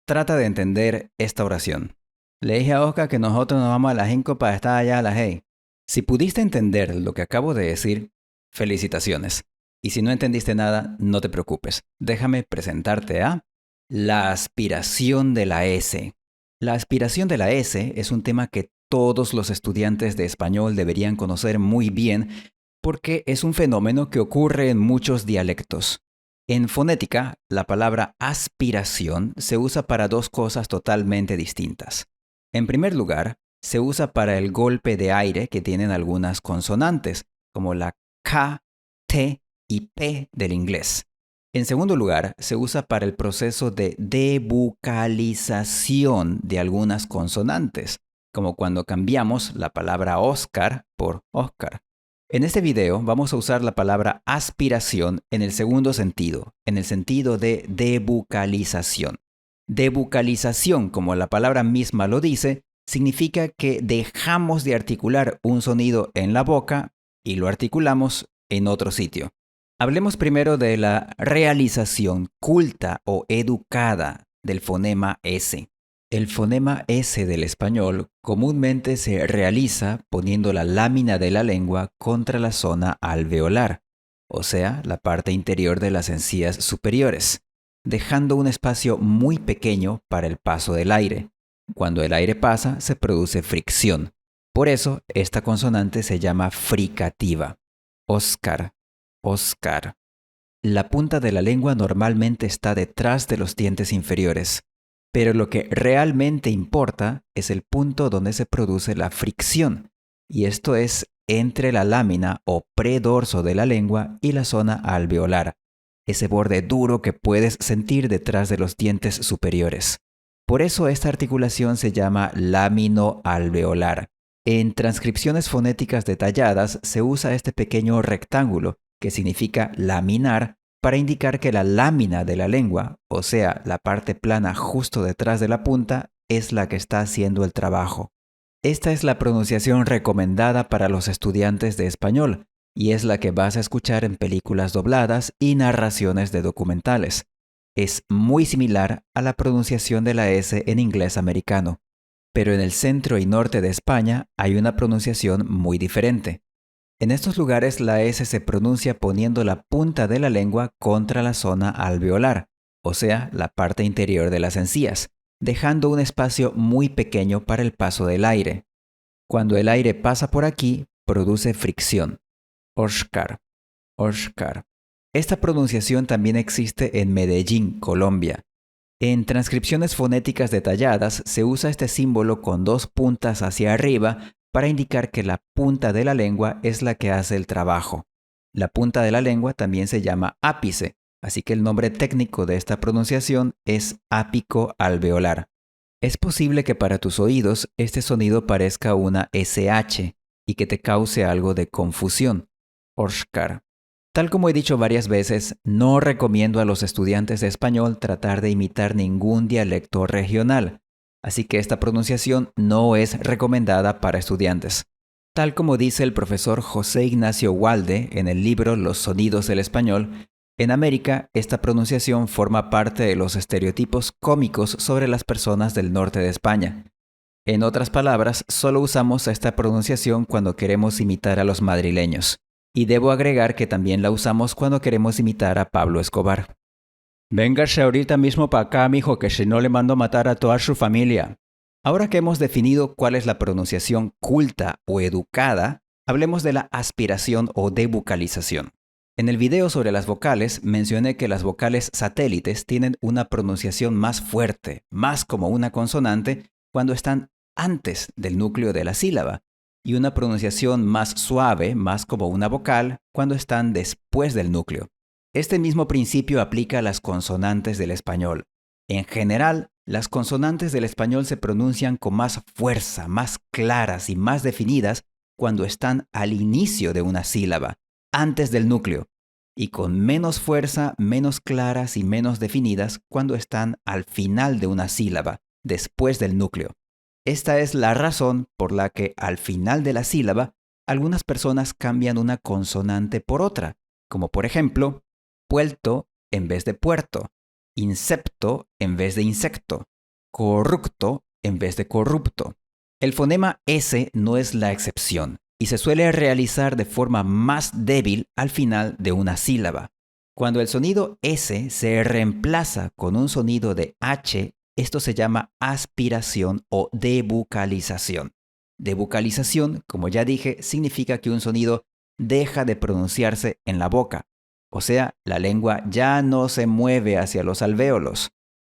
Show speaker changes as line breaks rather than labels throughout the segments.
Trata de entender esta oración. Le dije a Oscar que nosotros nos vamos a las 5 para estar allá a las 6. Si pudiste entender lo que acabo de decir, felicitaciones. Y si no entendiste nada, no te preocupes. Déjame presentarte a la aspiración de la S. La aspiración de la S es un tema que todos los estudiantes de español deberían conocer muy bien porque es un fenómeno que ocurre en muchos dialectos. En fonética, la palabra aspiración se usa para dos cosas totalmente distintas. En primer lugar, se usa para el golpe de aire que tienen algunas consonantes, como la K, T y P del inglés. En segundo lugar, se usa para el proceso de debucalización de algunas consonantes, como cuando cambiamos la palabra Oscar por Oscar. En este video vamos a usar la palabra aspiración en el segundo sentido, en el sentido de debucalización. Debucalización, como la palabra misma lo dice, significa que dejamos de articular un sonido en la boca y lo articulamos en otro sitio. Hablemos primero de la realización culta o educada del fonema S. El fonema S del español comúnmente se realiza poniendo la lámina de la lengua contra la zona alveolar, o sea, la parte interior de las encías superiores, dejando un espacio muy pequeño para el paso del aire. Cuando el aire pasa, se produce fricción. Por eso, esta consonante se llama fricativa. Oscar, Oscar. La punta de la lengua normalmente está detrás de los dientes inferiores, pero lo que realmente importa es el punto donde se produce la fricción, y esto es entre la lámina o predorso de la lengua y la zona alveolar, ese borde duro que puedes sentir detrás de los dientes superiores. Por eso esta articulación se llama laminoalveolar. En transcripciones fonéticas detalladas se usa este pequeño rectángulo, que significa laminar, para indicar que la lámina de la lengua, o sea, la parte plana justo detrás de la punta, es la que está haciendo el trabajo. Esta es la pronunciación recomendada para los estudiantes de español, y es la que vas a escuchar en películas dobladas y narraciones de documentales. Es muy similar a la pronunciación de la S en inglés americano, pero en el centro y norte de España hay una pronunciación muy diferente. En estos lugares la S se pronuncia poniendo la punta de la lengua contra la zona alveolar, o sea, la parte interior de las encías, dejando un espacio muy pequeño para el paso del aire. Cuando el aire pasa por aquí, produce fricción. Oscar, Oscar. Esta pronunciación también existe en Medellín, Colombia. En transcripciones fonéticas detalladas se usa este símbolo con dos puntas hacia arriba para indicar que la punta de la lengua es la que hace el trabajo. La punta de la lengua también se llama ápice, así que el nombre técnico de esta pronunciación es ápico alveolar. Es posible que para tus oídos este sonido parezca una SH y que te cause algo de confusión. Oscar. Tal como he dicho varias veces, no recomiendo a los estudiantes de español tratar de imitar ningún dialecto regional, así que esta pronunciación no es recomendada para estudiantes. Tal como dice el profesor José Ignacio Walde en el libro Los sonidos del español, en América esta pronunciación forma parte de los estereotipos cómicos sobre las personas del norte de España. En otras palabras, solo usamos esta pronunciación cuando queremos imitar a los madrileños. Y debo agregar que también la usamos cuando queremos imitar a Pablo Escobar. Véngase ahorita mismo para acá, mijo, que si no le mando a matar a toda su familia. Ahora que hemos definido cuál es la pronunciación culta o educada, hablemos de la aspiración o debucalización. En el video sobre las vocales mencioné que las vocales satélites tienen una pronunciación más fuerte, más como una consonante, cuando están antes del núcleo de la sílaba, y una pronunciación más suave, más como una vocal, cuando están después del núcleo. Este mismo principio aplica a las consonantes del español. En general, las consonantes del español se pronuncian con más fuerza, más claras y más definidas cuando están al inicio de una sílaba, antes del núcleo, y con menos fuerza, menos claras y menos definidas cuando están al final de una sílaba, después del núcleo. Esta es la razón por la que al final de la sílaba algunas personas cambian una consonante por otra, como por ejemplo, puerto en vez de puerto, insepto en vez de insecto, corrupto en vez de corrupto. El fonema S no es la excepción y se suele realizar de forma más débil al final de una sílaba. Cuando el sonido S se reemplaza con un sonido de H, esto se llama aspiración o debucalización. Debucalización, como ya dije, significa que un sonido deja de pronunciarse en la boca. O sea, la lengua ya no se mueve hacia los alvéolos.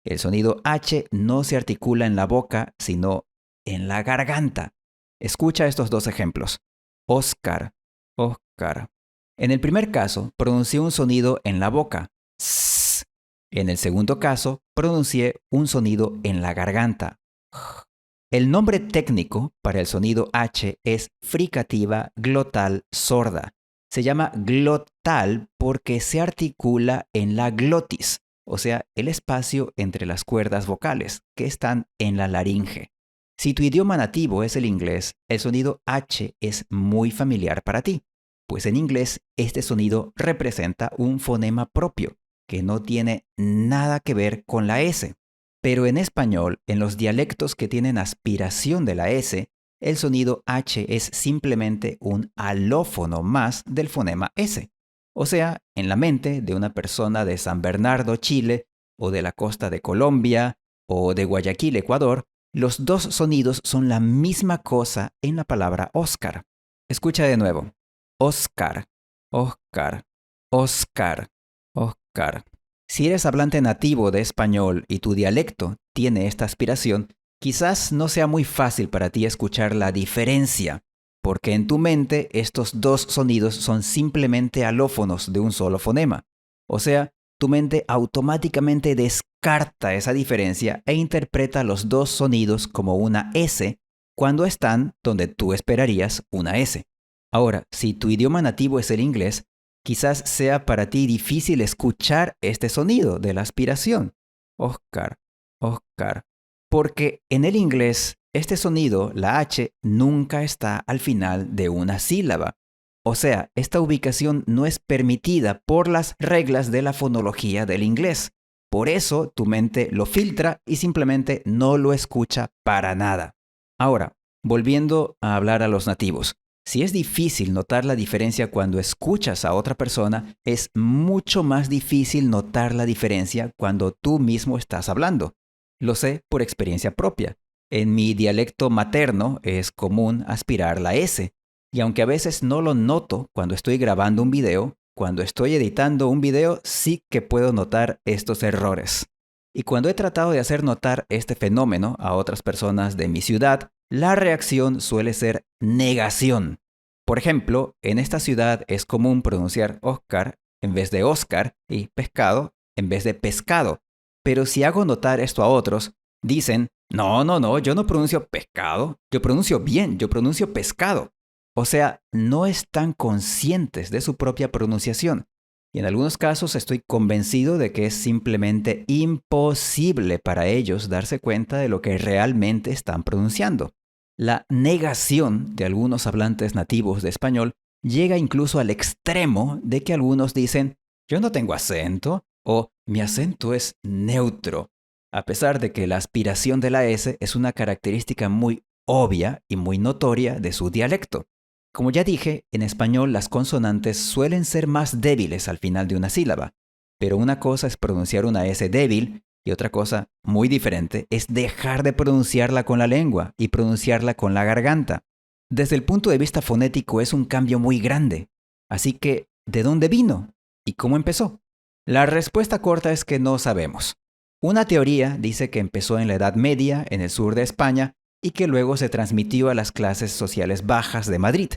El sonido H no se articula en la boca, sino en la garganta. Escucha estos dos ejemplos. Oscar, Oscar. En el primer caso, pronuncié un sonido en la boca. S. En el segundo caso, pronuncié un sonido en la garganta. J. El nombre técnico para el sonido H es fricativa glotal sorda. Se llama glotal porque se articula en la glotis, o sea, el espacio entre las cuerdas vocales, que están en la laringe. Si tu idioma nativo es el inglés, el sonido H es muy familiar para ti, pues en inglés este sonido representa un fonema propio, que no tiene nada que ver con la S. Pero en español, en los dialectos que tienen aspiración de la S, el sonido H es simplemente un alófono más del fonema S. O sea, en la mente de una persona de San Bernardo, Chile, o de la costa de Colombia, o de Guayaquil, Ecuador, los dos sonidos son la misma cosa en la palabra Oscar. Escucha de nuevo. Oscar, Oscar, Oscar, Oscar. Si eres hablante nativo de español y tu dialecto tiene esta aspiración, quizás no sea muy fácil para ti escuchar la diferencia, porque en tu mente estos dos sonidos son simplemente alófonos de un solo fonema. O sea, tu mente automáticamente descarta esa diferencia e interpreta los dos sonidos como una S cuando están donde tú esperarías una S. Ahora, si tu idioma nativo es el inglés, quizás sea para ti difícil escuchar este sonido de la aspiración. Oscar, Oscar. Porque en el inglés, este sonido, la H, nunca está al final de una sílaba. O sea, esta ubicación no es permitida por las reglas de la fonología del inglés. Por eso tu mente lo filtra y simplemente no lo escucha para nada. Ahora, volviendo a hablar a los nativos. Si es difícil notar la diferencia cuando escuchas a otra persona, es mucho más difícil notar la diferencia cuando tú mismo estás hablando. Lo sé por experiencia propia. En mi dialecto materno es común aspirar la S, y aunque a veces no lo noto cuando estoy grabando un video, cuando estoy editando un video sí que puedo notar estos errores. Y cuando he tratado de hacer notar este fenómeno a otras personas de mi ciudad, la reacción suele ser negación. Por ejemplo, en esta ciudad es común pronunciar Oscar en vez de Oscar y pescado en vez de pescado. Pero si hago notar esto a otros, dicen, no, yo no pronuncio pescado, yo pronuncio bien, yo pronuncio pescado. O sea, no están conscientes de su propia pronunciación. Y en algunos casos estoy convencido de que es simplemente imposible para ellos darse cuenta de lo que realmente están pronunciando. La negación de algunos hablantes nativos de español llega incluso al extremo de que algunos dicen, yo no tengo acento o mi acento es neutro, a pesar de que la aspiración de la S es una característica muy obvia y muy notoria de su dialecto. Como ya dije, en español las consonantes suelen ser más débiles al final de una sílaba, pero una cosa es pronunciar una S débil y otra cosa muy diferente es dejar de pronunciarla con la lengua y pronunciarla con la garganta. Desde el punto de vista fonético es un cambio muy grande. Así que, ¿de dónde vino? ¿Y cómo empezó? La respuesta corta es que no sabemos. Una teoría dice que empezó en la Edad Media, en el sur de España, y que luego se transmitió a las clases sociales bajas de Madrid.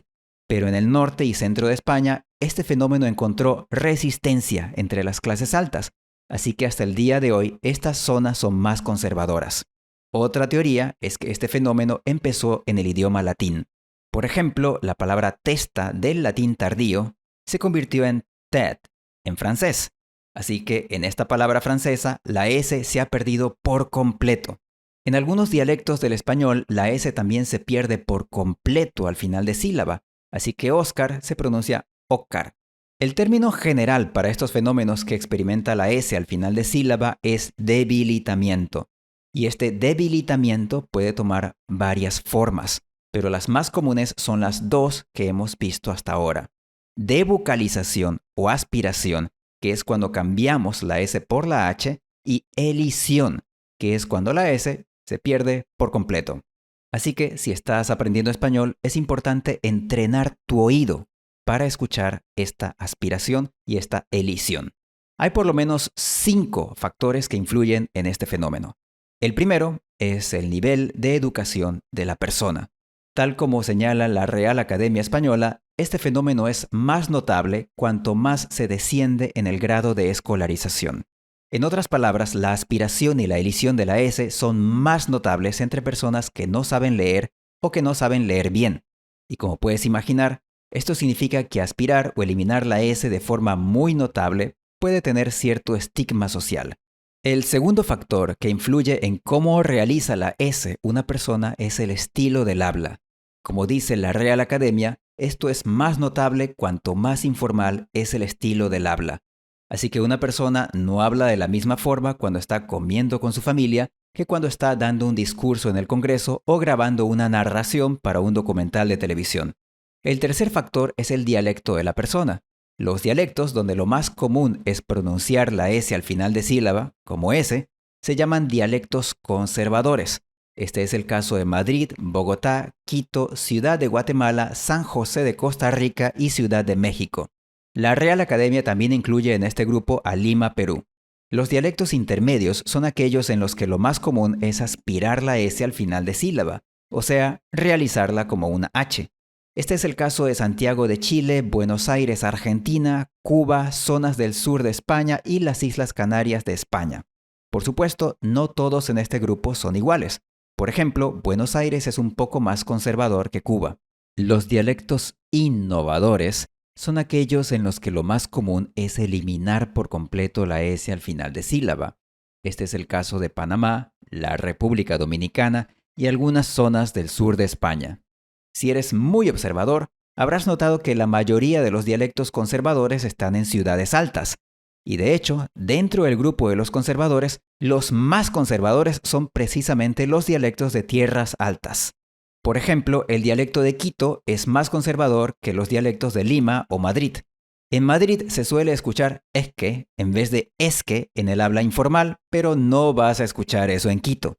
Pero en el norte y centro de España, este fenómeno encontró resistencia entre las clases altas, así que hasta el día de hoy estas zonas son más conservadoras. Otra teoría es que este fenómeno empezó en el idioma latín. Por ejemplo, la palabra testa del latín tardío se convirtió en tête en francés. Así que en esta palabra francesa la S se ha perdido por completo. En algunos dialectos del español la S también se pierde por completo al final de sílaba, así que Oscar se pronuncia Óscar. El término general para estos fenómenos que experimenta la S al final de sílaba es debilitamiento. Y este debilitamiento puede tomar varias formas, pero las más comunes son las dos que hemos visto hasta ahora. Debucalización o aspiración, que es cuando cambiamos la S por la H, y elisión, que es cuando la S se pierde por completo. Así que si estás aprendiendo español, es importante entrenar tu oído para escuchar esta aspiración y esta elisión. Hay por lo menos 5 factores que influyen en este fenómeno. El primero es el nivel de educación de la persona. Tal como señala la Real Academia Española, este fenómeno es más notable cuanto más se desciende en el grado de escolarización. En otras palabras, la aspiración y la elisión de la S son más notables entre personas que no saben leer o que no saben leer bien. Y como puedes imaginar, esto significa que aspirar o eliminar la S de forma muy notable puede tener cierto estigma social. El segundo factor que influye en cómo realiza la S una persona es el estilo del habla. Como dice la Real Academia, esto es más notable cuanto más informal es el estilo del habla. Así que una persona no habla de la misma forma cuando está comiendo con su familia que cuando está dando un discurso en el Congreso o grabando una narración para un documental de televisión. El tercer factor es el dialecto de la persona. Los dialectos donde lo más común es pronunciar la S al final de sílaba, como S, se llaman dialectos conservadores. Este es el caso de Madrid, Bogotá, Quito, Ciudad de Guatemala, San José de Costa Rica y Ciudad de México. La Real Academia también incluye en este grupo a Lima, Perú. Los dialectos intermedios son aquellos en los que lo más común es aspirar la S al final de sílaba, o sea, realizarla como una H. Este es el caso de Santiago de Chile, Buenos Aires, Argentina, Cuba, zonas del sur de España y las Islas Canarias de España. Por supuesto, no todos en este grupo son iguales. Por ejemplo, Buenos Aires es un poco más conservador que Cuba. Los dialectos innovadores son aquellos en los que lo más común es eliminar por completo la S al final de sílaba. Este es el caso de Panamá, la República Dominicana y algunas zonas del sur de España. Si eres muy observador, habrás notado que la mayoría de los dialectos conservadores están en ciudades altas. Y de hecho, dentro del grupo de los conservadores, los más conservadores son precisamente los dialectos de tierras altas. Por ejemplo, el dialecto de Quito es más conservador que los dialectos de Lima o Madrid. En Madrid se suele escuchar esque en vez de esque en el habla informal, pero no vas a escuchar eso en Quito.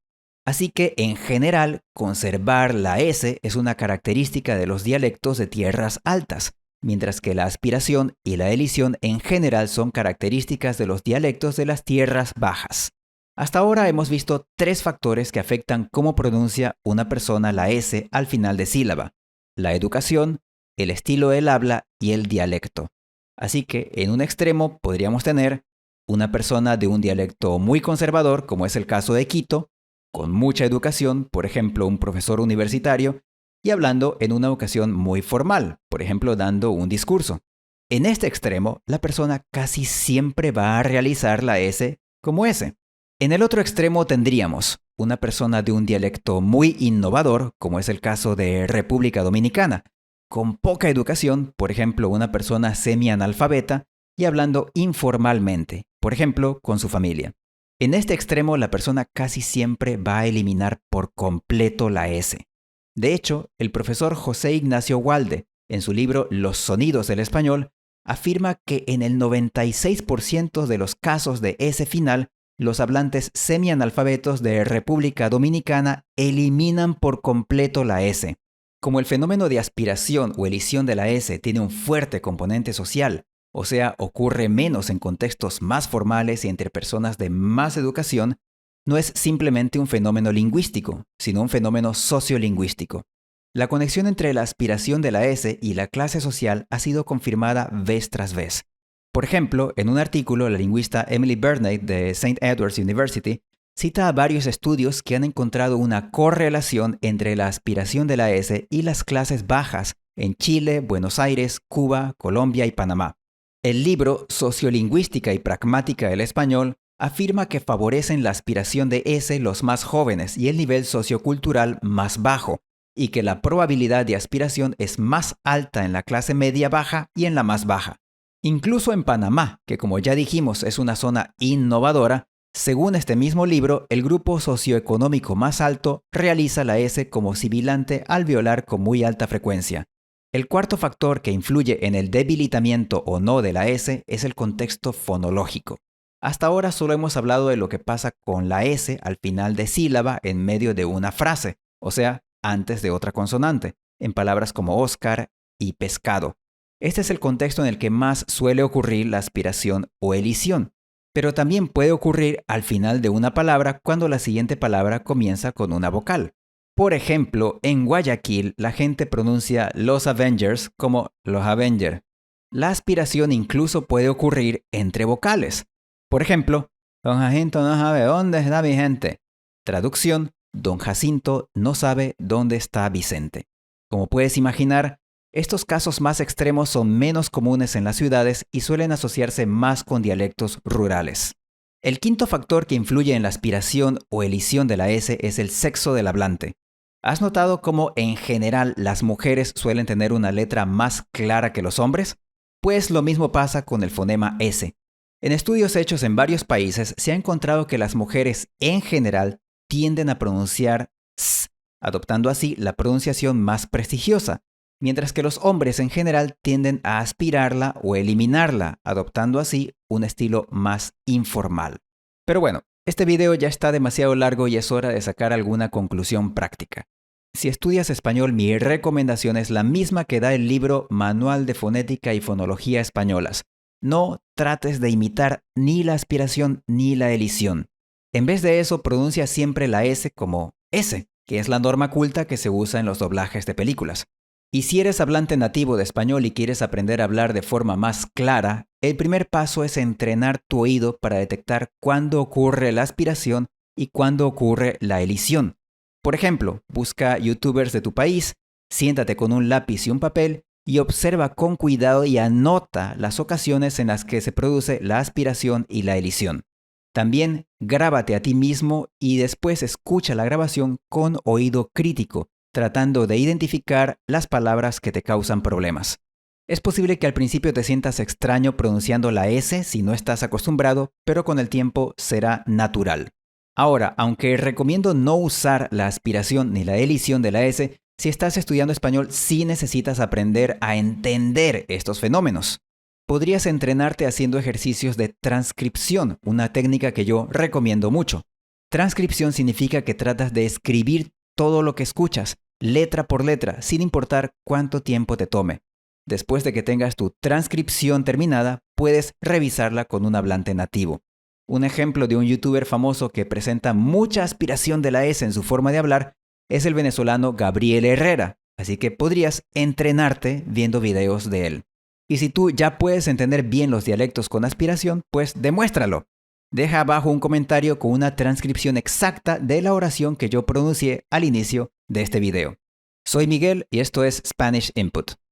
Así que, en general, conservar la S es una característica de los dialectos de tierras altas, mientras que la aspiración y la elisión en general son características de los dialectos de las tierras bajas. Hasta ahora hemos visto 3 factores que afectan cómo pronuncia una persona la S al final de sílaba: la educación, el estilo del habla y el dialecto. Así que en un extremo podríamos tener una persona de un dialecto muy conservador, como es el caso de Quito, con mucha educación, por ejemplo un profesor universitario, y hablando en una ocasión muy formal, por ejemplo dando un discurso. En este extremo, la persona casi siempre va a realizar la S como S. En el otro extremo tendríamos una persona de un dialecto muy innovador, como es el caso de República Dominicana, con poca educación, por ejemplo una persona semianalfabeta, y hablando informalmente, por ejemplo con su familia. En este extremo la persona casi siempre va a eliminar por completo la S. De hecho, el profesor José Ignacio Walde, en su libro Los sonidos del español, afirma que en el 96% de los casos de S final, los hablantes semianalfabetos de República Dominicana eliminan por completo la S. Como el fenómeno de aspiración o elisión de la S tiene un fuerte componente social, o sea, ocurre menos en contextos más formales y entre personas de más educación, no es simplemente un fenómeno lingüístico, sino un fenómeno sociolingüístico. La conexión entre la aspiración de la S y la clase social ha sido confirmada vez tras vez. Por ejemplo, en un artículo, la lingüista Emily Burnett de St. Edward's University cita a varios estudios que han encontrado una correlación entre la aspiración de la S y las clases bajas en Chile, Buenos Aires, Cuba, Colombia y Panamá. El libro Sociolingüística y Pragmática del Español afirma que favorecen la aspiración de S los más jóvenes y el nivel sociocultural más bajo, y que la probabilidad de aspiración es más alta en la clase media baja y en la más baja. Incluso en Panamá, que como ya dijimos es una zona innovadora, Según este mismo libro, el grupo socioeconómico más alto realiza la S como sibilante alveolar con muy alta frecuencia. El cuarto factor que influye en el debilitamiento o no de la S es el contexto fonológico. Hasta ahora solo hemos hablado de lo que pasa con la S al final de sílaba en medio de una frase, o sea, antes de otra consonante, en palabras como Oscar y pescado. Este es el contexto en el que más suele ocurrir la aspiración o elisión, pero también puede ocurrir al final de una palabra cuando la siguiente palabra comienza con una vocal. Por ejemplo, en Guayaquil la gente pronuncia los Avengers como los Avenger. La aspiración incluso puede ocurrir entre vocales. Por ejemplo, Don Jacinto no sabe dónde está Vicente. Traducción, Don Jacinto no sabe dónde está Vicente. Como puedes imaginar, estos casos más extremos son menos comunes en las ciudades y suelen asociarse más con dialectos rurales. El quinto factor que influye en la aspiración o elisión de la S es el sexo del hablante. ¿Has notado cómo en general las mujeres suelen tener una letra más clara que los hombres? Pues lo mismo pasa con el fonema S. En estudios hechos en varios países se ha encontrado que las mujeres en general tienden a pronunciar S, adoptando así la pronunciación más prestigiosa, mientras que los hombres en general tienden a aspirarla o eliminarla, adoptando así un estilo más informal. Pero bueno, este video ya está demasiado largo y es hora de sacar alguna conclusión práctica. Si estudias español, mi recomendación es la misma que da el libro Manual de Fonética y Fonología Españolas. No trates de imitar ni la aspiración ni la elisión. En vez de eso, pronuncia siempre la S como S, que es la norma culta que se usa en los doblajes de películas. Y si eres hablante nativo de español y quieres aprender a hablar de forma más clara, el primer paso es entrenar tu oído para detectar cuándo ocurre la aspiración y cuándo ocurre la elisión. Por ejemplo, busca youtubers de tu país, siéntate con un lápiz y un papel y observa con cuidado y anota las ocasiones en las que se produce la aspiración y la elisión. También grábate a ti mismo y después escucha la grabación con oído crítico, tratando de identificar las palabras que te causan problemas. Es posible que al principio te sientas extraño pronunciando la S si no estás acostumbrado, pero con el tiempo será natural. Ahora, aunque recomiendo no usar la aspiración ni la elisión de la S, si estás estudiando español sí necesitas aprender a entender estos fenómenos. Podrías entrenarte haciendo ejercicios de transcripción, una técnica que yo recomiendo mucho. Transcripción significa que tratas de escribir todo lo que escuchas, letra por letra, sin importar cuánto tiempo te tome. Después de que tengas tu transcripción terminada, puedes revisarla con un hablante nativo. Un ejemplo de un youtuber famoso que presenta mucha aspiración de la S en su forma de hablar es el venezolano Gabriel Herrera, así que podrías entrenarte viendo videos de él. Y si tú ya puedes entender bien los dialectos con aspiración, pues demuéstralo. Deja abajo un comentario con una transcripción exacta de la oración que yo pronuncié al inicio de este video. Soy Miguel y esto es Spanish Input.